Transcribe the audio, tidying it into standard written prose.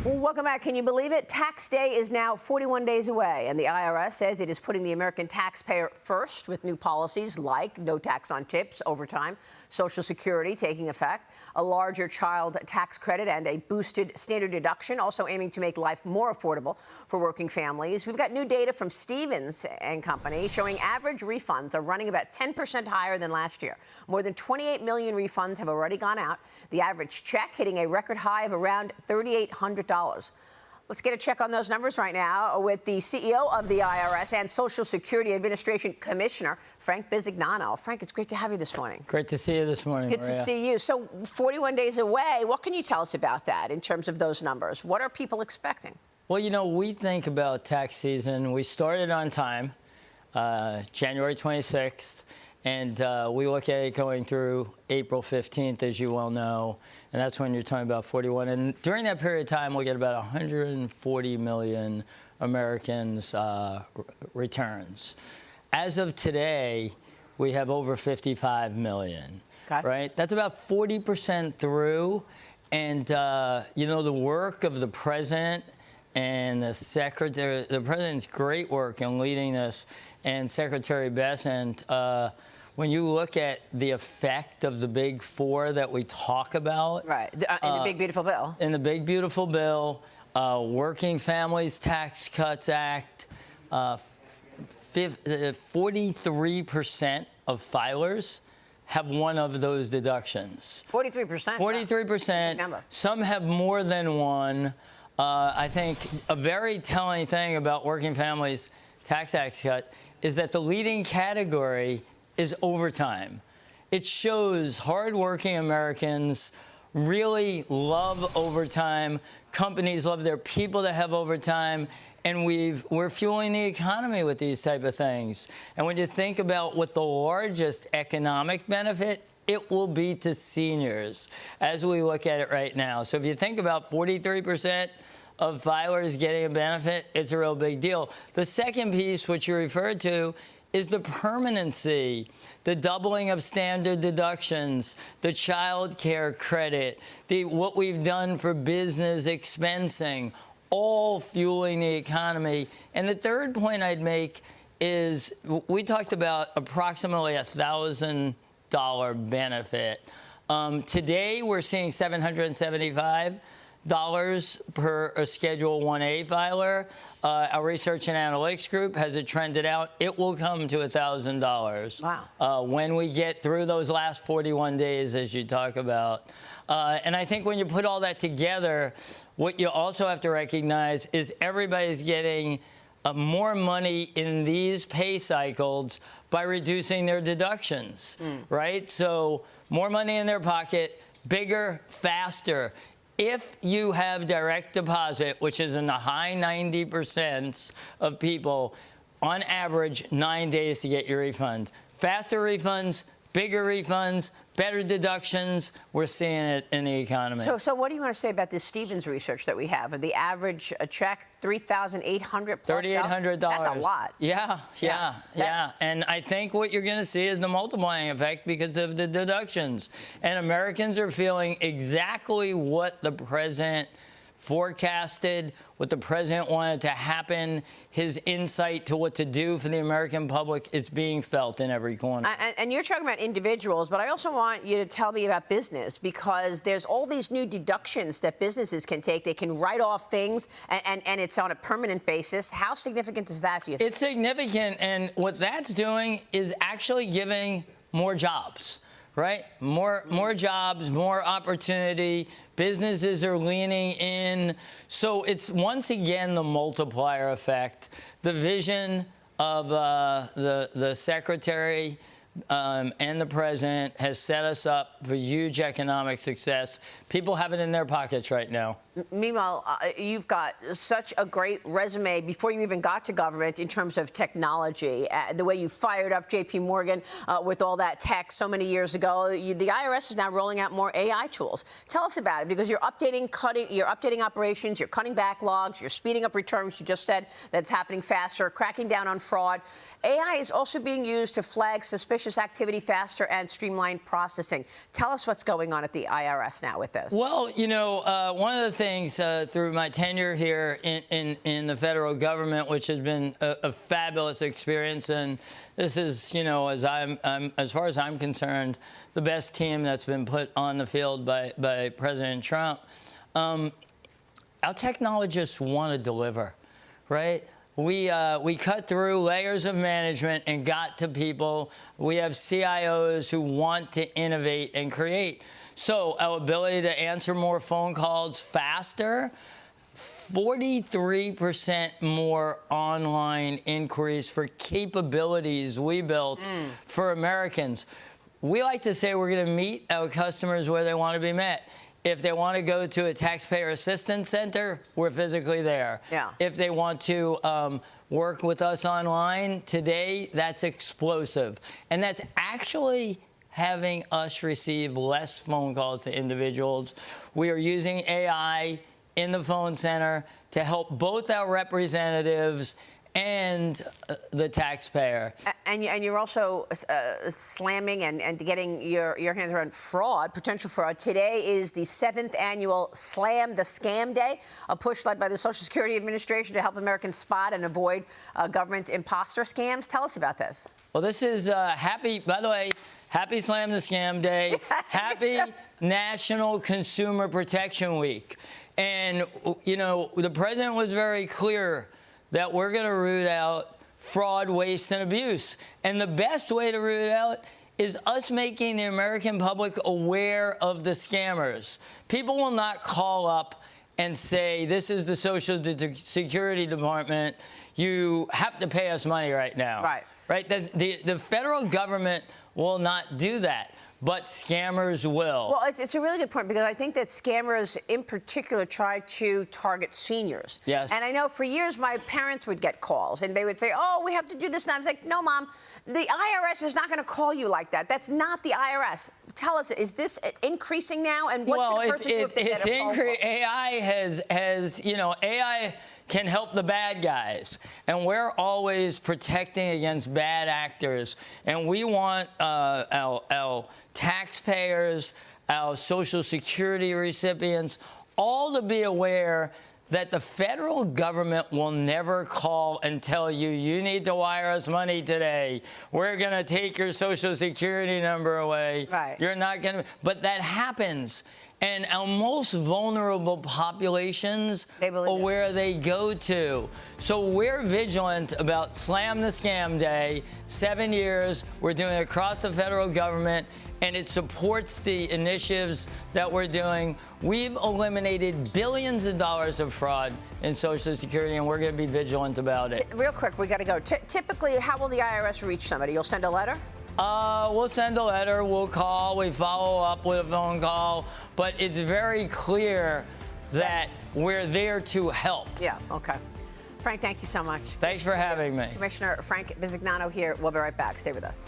Well, welcome back. Can you believe it? Tax day is now 41 days away, and the IRS says it is putting the American taxpayer first with new policies like no tax on tips, overtime, Social Security taking effect, a larger child tax credit, and a boosted standard deduction, also aiming to make life more affordable for working families. We've got new data from Stevens and Company showing average refunds are running about 10% higher than last year. More than 28 million refunds have already gone out. The average check hitting a record high of around $3,800. Let's get a check on those numbers right now with the CEO of the IRS and Social Security Administration Commissioner, Frank Bisignano. Frank, it's great to have you this morning. Great to see you this morning, Good Maria. to see you. So 41 days away, what can you tell us about that in terms of those numbers? What are people expecting? Well, you know, we think about tax season. We started on time, January 26th. And we look at it going through April 15th, as you well know, and that's when you're talking about 41. And during that period of time, we'll get about 140 million Americans returns. As of today, we have over 55 million, right? That's about 40% through. And, you know, the work of the president and the secretary, the president's great work in leading this, and Secretary Bessent, when you look at the effect of the big four that we talk about. Right, in the Big Beautiful Bill. In the Big Beautiful Bill, Working Families Tax Cuts Act, 43% of filers have one of those deductions. 43%? 43%. Some have more than one. I think a very telling thing about Working Families Tax Act cut is that the leading category is overtime. It shows hardworking Americans really love overtime. Companies love their people to have overtime. And we're fueling the economy with these type of things. And when you think about what the largest economic benefit, it will be to seniors as we look at it right now. So if you think about 43% of filers getting a benefit, it's a real big deal. The second piece, which you referred to, is the permanency, the doubling of standard deductions, the child care credit, what we've done for business expensing, all fueling the economy. And the third point I'd make is we talked about approximately $1,000 benefit. Today, we're seeing $775 per a Schedule 1A filer. Our research and analytics group has it trended out. It will come to $1,000. Wow. When we get through those last 41 days, as you talk about. And I think when you put all that together, what you also have to recognize is everybody's getting more money in these pay cycles by reducing their deductions, right? So more money in their pocket, bigger, faster. If you have direct deposit, which is in the high 90% of people, on average, 9 days to get your refund. Faster refunds, bigger refunds, better deductions. We're seeing it in the economy. So what do you want to say about this Stevens research that we have? The average check, $3,800 plus. $3,800. That's a lot. Yeah. And I think what you're going to see is the multiplying effect because of the deductions. And Americans are feeling exactly what the president forecasted, what the president wanted to happen, his insight to what to do for the American public is being felt in every corner. And you're talking about individuals, but I also want you to tell me about business, because there's all these new deductions that businesses can take. They can write off things, and it's on a permanent basis. How significant is that, do you think? It's significant, and what that's doing is actually giving more jobs. Right? More jobs, more opportunity. Businesses are leaning in. So it's once again the multiplier effect. The vision of the secretary and the president has set us up for huge economic success. People have it in their pockets right now. Meanwhile, you've got such a great resume before you even got to government in terms of technology. The way you fired up J.P. Morgan with all that tech so many years ago. The IRS is now rolling out more AI tools. Tell us about it, because you're updating operations, you're cutting backlogs, you're speeding up returns. You just said that's happening faster, cracking down on fraud. AI is also being used to flag suspicious suspicious activity faster and streamlined processing. Tell us what's going on at the IRS now with this. Well, you know, one of the things through my tenure here in the federal government, which has been a fabulous experience, and this is, you know, as far as I'm concerned, the best team that's been put on the field by President Trump. Our technologists want to deliver, right? We cut through layers of management and got to people. We have CIOs who want to innovate and create. So our ability to answer more phone calls faster, 43% more online inquiries for capabilities we built for Americans. We like to say we're going to meet our customers where they want to be met. If they want to go to a taxpayer assistance center, we're physically there. Yeah. If they want to work with us online today, that's explosive. And that's actually having us receive less phone calls to individuals. We are using AI in the phone center to help both our representatives and the taxpayer. And you're also slamming and getting your hands around fraud, potential fraud. Today is the 7th annual Slam the Scam Day, a push led by the Social Security Administration to help Americans spot and avoid government imposter scams. Tell us about this. Well, this is by the way, happy Slam the Scam Day. Happy National Consumer Protection Week. And, you know, the president was very clear that we're going to root out fraud, waste, and abuse. And the best way to root it out is us making the American public aware of the scammers. People will not call up and say, this is the Social Security Department. You have to pay us money right now. Right? The federal government will not do that. But scammers will. Well, it's a really good point, because I think that scammers in particular try to target seniors. Yes. And I know for years my parents would get calls and they would say, oh, we have to do this. And I was like, no, Mom, the IRS is not going to call you like that. That's not the IRS. Tell us, is this increasing now? And what should a person do if they get a phone call? AI has, you know, AI can help the bad guys. And we're always protecting against bad actors. And we want our taxpayers, our Social Security recipients, all to be aware that the federal government will never call and tell you, you need to wire us money today. We're going to take your Social Security number away. Right. You're not going to. But that happens. And our most vulnerable populations are where they go to. So we're vigilant about Slam the Scam Day. 7 years. We're doing it across the federal government, and it supports the initiatives that we're doing. We've eliminated billions of dollars of fraud in Social Security, and we're going to be vigilant about it. Real quick, we got to go. Typically, how will the IRS reach somebody? You'll send a letter? We'll send a letter, we'll call, we follow up with a phone call, but it's very clear that we're there to help. Yeah, okay. Frank, thank you so much. Thanks for having me. Commissioner Frank Bisignano here. We'll be right back. Stay with us.